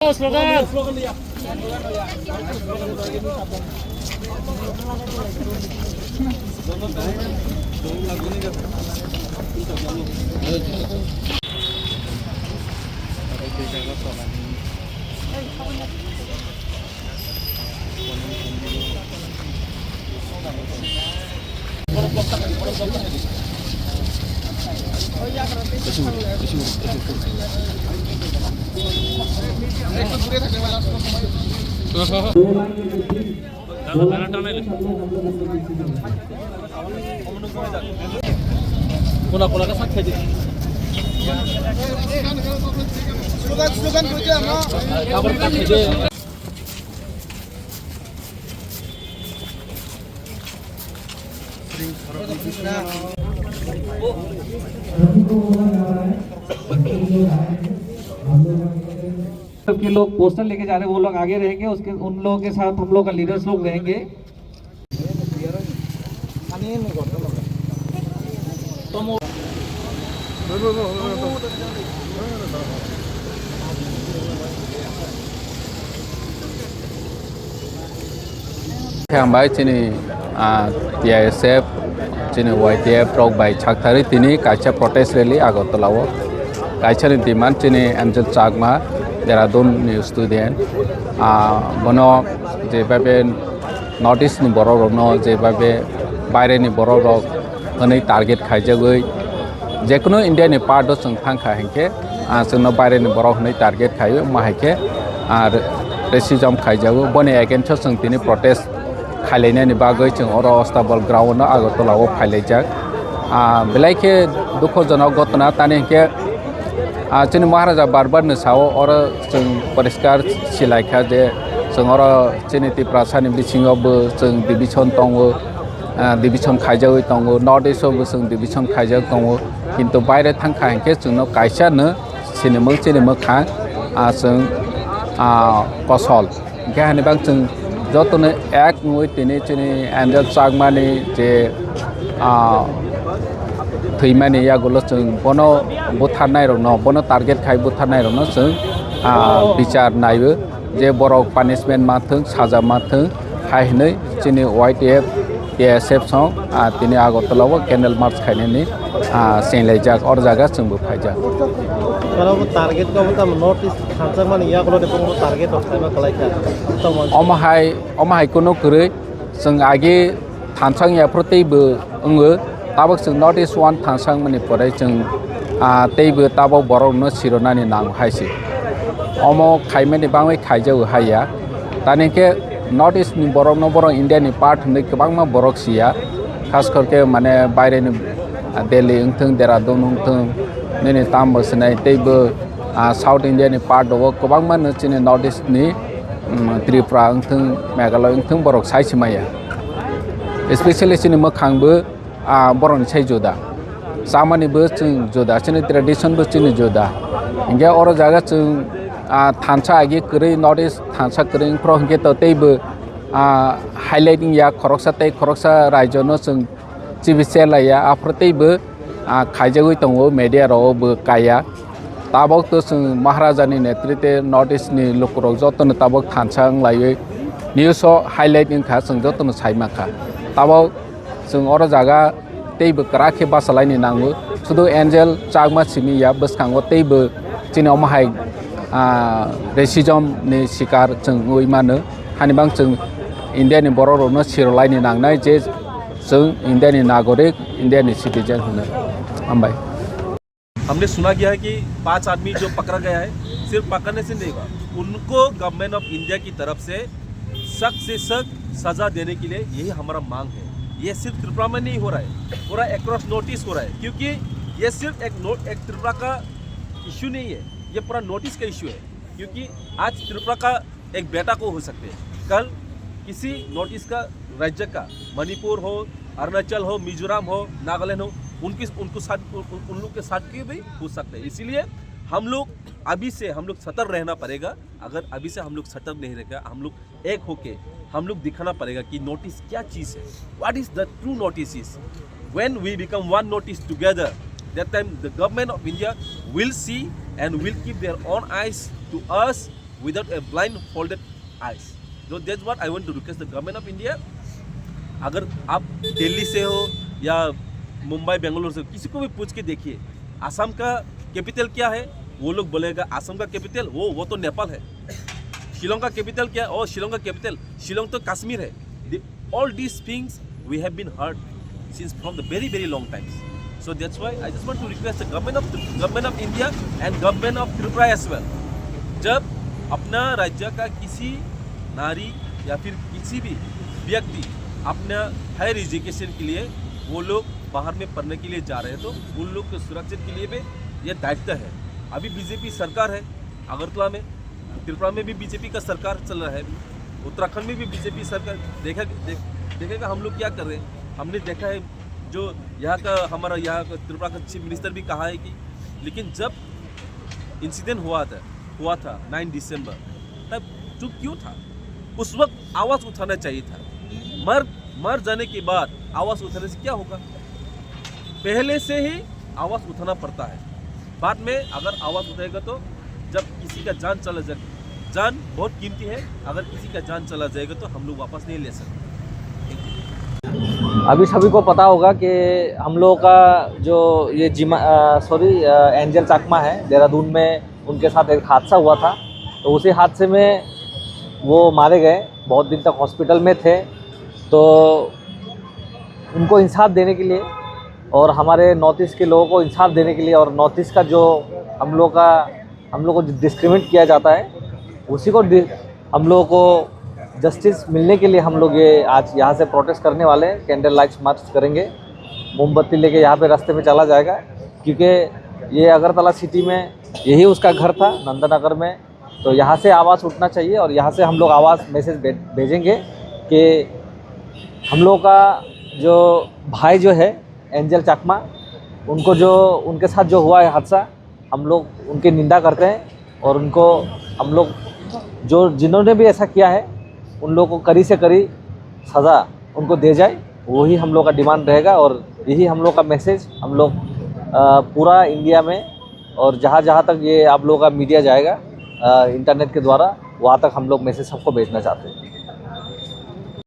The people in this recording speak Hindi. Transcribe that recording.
स्लोगन लिया कोणाकोणाला साथ दे स्लोगन बोलते हैं ना खबर का दे के लोग पोस्टर लेके जा रहे हैं, वो लोग आगे रहेंगे, उसके उन लोगों के साथ हम लोग का लीडर्स लोग रहेंगे। Yang baik sini TISF sini YTF rok baik cakthari tini kaca protes rally Agartala kaca ni demand sini Angel Chagma Dehradun ni student bono je babe notice ni borok no je babe baire ni borok rok hone target khaijagoi jekono India ni part do sung thangkha hengke sungno baire ni borok hone target khayo mahake ar racism khaijago bone against sung tini protest खाइलायनाय नि बागै जों अर अस्ताबल ग्राउन्ड आगरतलाव फाइलायजाक बेलायखे दुखजनक घटना तानेके जोंनि महाराजा बारबारनो साव अर जों परिष्कार सिलायखा जे जों अर जोंनि तिप्रासानि बिथिङावबो जों डिभिजन दङ डिभिजन खायजायै दङ नर्थ इस्टआवबो जों डिभिजन खायजायै दङ किन्तु बायरे थांखा हेंखे जोंनो कायसानो सिनेमो खा जों कसल गाहनिबां जों जतने एक मुई तिनी चुनी एंजल चागमानी जे थैमानी या गुलो जों बनो बुथारनाय रनो बनो टारगेट खाय बुथारनाय रनो जों बिचार नायो जे बरक पानिशमेन्ट माथों साजा माथों खायनै चुनी YTF TSF सं तिनी आगरतलाव कैंडल मार्च खायनायनि सेंलायजाक और जागा जोंबो Faiza kalau target kau betul notice hantar mana ya kalau dia pun target atau apa kalau itu omahai kuno kere seng agi tansang ya proteibe engo tabak seng notice one tansang mani porai seng teibe tabak borok no sirona ni nang haisi omo khaimani bangai khaijau haya tani ke notice ni borok no borok India ni part ni kebangma borok sia khas karke mane baire ni Delhi engtheng Dehradun engtheng nini tam bosnai teibe South India ni part do kebangma no chini notice ni Tripura engtheng Meghalaya engtheng borok saismaya especially chini mokhangbo borok sai joda samani bo chung joda chini tradition bo chini joda inge oro jaga chung thansa agi kri notice thansa kring pro hinge to teibe highlighting ya khoroksa raijo no chung chibisela ya afroteibe खाइजागै दङ मेडियारावबो गाया ताबक तो जों महाराजानि नेतृत्वे नर्थ इस्टनि लोकरक जतन ताबक थानसां लायै निउसआव हाइलाइट इंखा जों जतन साइमाखा ताबक जों अर जागा तैबो कराखे बासालायनि नांगौ सुदु एन्जेल चागमा सिमिया बसखांगो तैबो जोंनि अमाहाय रेसिजमनि शिकार जों उइमानो हानिबां जों इन्डियानि बर'नो सिरलायनि नांनाय जे जों इंडियानि नागरिक इंडियानि सिटीजन होनो भाई हमने सुना गया है कि 5 आदमी जो पकड़ा गया है सिर्फ पकड़ने से नहीं होगा उनको गवर्नमेंट ऑफ इंडिया की तरफ से सख्त सजा देने के लिए यही हमारा मांग है। ये सिर्फ त्रिपुरा में नहीं हो रहा है पूरा अक्रॉस नोटिस हो रहा है क्योंकि ये सिर्फ एक त्रिपुरा का इशू नहीं है ये पूरा नोटिस का इशू है क्योंकि आज त्रिपुरा का एक बेटा को हो सकते हैं कल किसी नॉर्थ ईस्ट का राज्य का मणिपुर हो अरुणाचल हो मिजोरम हो नागालैंड हो उनको साथ उन लोग के साथ भी हो सकते हैं। इसीलिए हम लोग अभी से हम लोग सतर्क रहना पड़ेगा। अगर अभी से हम लोग सतर्क नहीं रहेगा हम लोग एक होके हम लोग दिखाना पड़ेगा कि नोटिस क्या चीज़ है, what is the true notice is. When we become one notice together that time the government of India will see and will keep their own eyes to us without a blindfolded eyes. So that's what I want to request the government of India. अगर आप दिल्ली से हो या मुंबई बेंगलुरु से किसी को भी पूछ के देखिए आसाम का कैपिटल क्या है, वो लोग बोलेगा आसाम का कैपिटल वो तो नेपाल है। शिलोंग का कैपिटल क्या है, शिलोंग का कैपिटल शिलोंग तो कश्मीर है। All these things we have been heard since from the very very long times. So that's why I just want to request the government of India and government of Tripura as well. जब अपना राज्य का किसी नारी या फिर किसी भी व्यक्ति अपना हायर एजुकेशन के लिए वो लोग बाहर में पढ़ने के लिए जा रहे हैं तो उन लोग के सुरक्षित के लिए भी ये दायित्व है। अभी बीजेपी सरकार है अगरतला में, त्रिपुरा में भी बीजेपी का सरकार चल रहा है, उत्तराखंड में भी बीजेपी सरकार। देखेगा हम लोग क्या कर रहे हैं। हमने देखा है जो यहाँ का हमारा यहाँ का त्रिपुरा का चीफ मिनिस्टर भी कहा है कि लेकिन जब इंसिडेंट हुआ था 9 दिसंबर तब चुप क्यों था? उस वक्त आवाज़ उठाना चाहिए था। मर जाने के बाद आवाज़ उठाने से क्या होगा? पहले से ही आवाज़ उठाना पड़ता है, बाद में अगर आवाज़ उठाएगा तो जब किसी का जान चला जाएगा, जान बहुत कीमती है, अगर किसी का जान चला जाएगा तो हम लोग वापस नहीं ले सकते। अभी सभी को पता होगा कि हम लोगों का जो ये एंजल चाकमा है देहरादून में, उनके साथ एक हादसा हुआ था। तो उसी हादसे में वो मारे गए, बहुत दिन तक हॉस्पिटल में थे। तो उनको इंसाफ देने के लिए और हमारे नॉर्थ ईस्ट के लोगों को इंसाफ देने के लिए और नॉर्थ ईस्ट का जो हम लोग को डिस्क्रिमिनेट किया जाता है उसी को हम लोगों को जस्टिस मिलने के लिए हम लोग ये आज यहाँ से प्रोटेस्ट करने वाले हैं। कैंडल लाइट्स मार्च करेंगे, मोमबत्ती लेके यहाँ पे रास्ते में चला जाएगा, क्योंकि ये अगरतला सिटी में यही उसका घर था नंदनगर में। तो यहाँ से आवाज़ उठना चाहिए और यहाँ से हम लोग आवाज़ मैसेज भेजेंगे कि हम लोग का जो भाई जो है एंजल चाकमा, उनको जो उनके साथ जो हुआ है हादसा, हम लोग उनकी निंदा करते हैं और उनको हम लोग जो जिन्होंने भी ऐसा किया है उन लोगों को कड़ी से कड़ी सज़ा उनको दे जाए, वही हम लोग का डिमांड रहेगा। और यही हम लोग का मैसेज हम लोग पूरा इंडिया में और जहाँ जहाँ तक ये आप लोगों का मीडिया जाएगा इंटरनेट के द्वारा, वहाँ तक हम लोग मैसेज सबको भेजना चाहते हैं।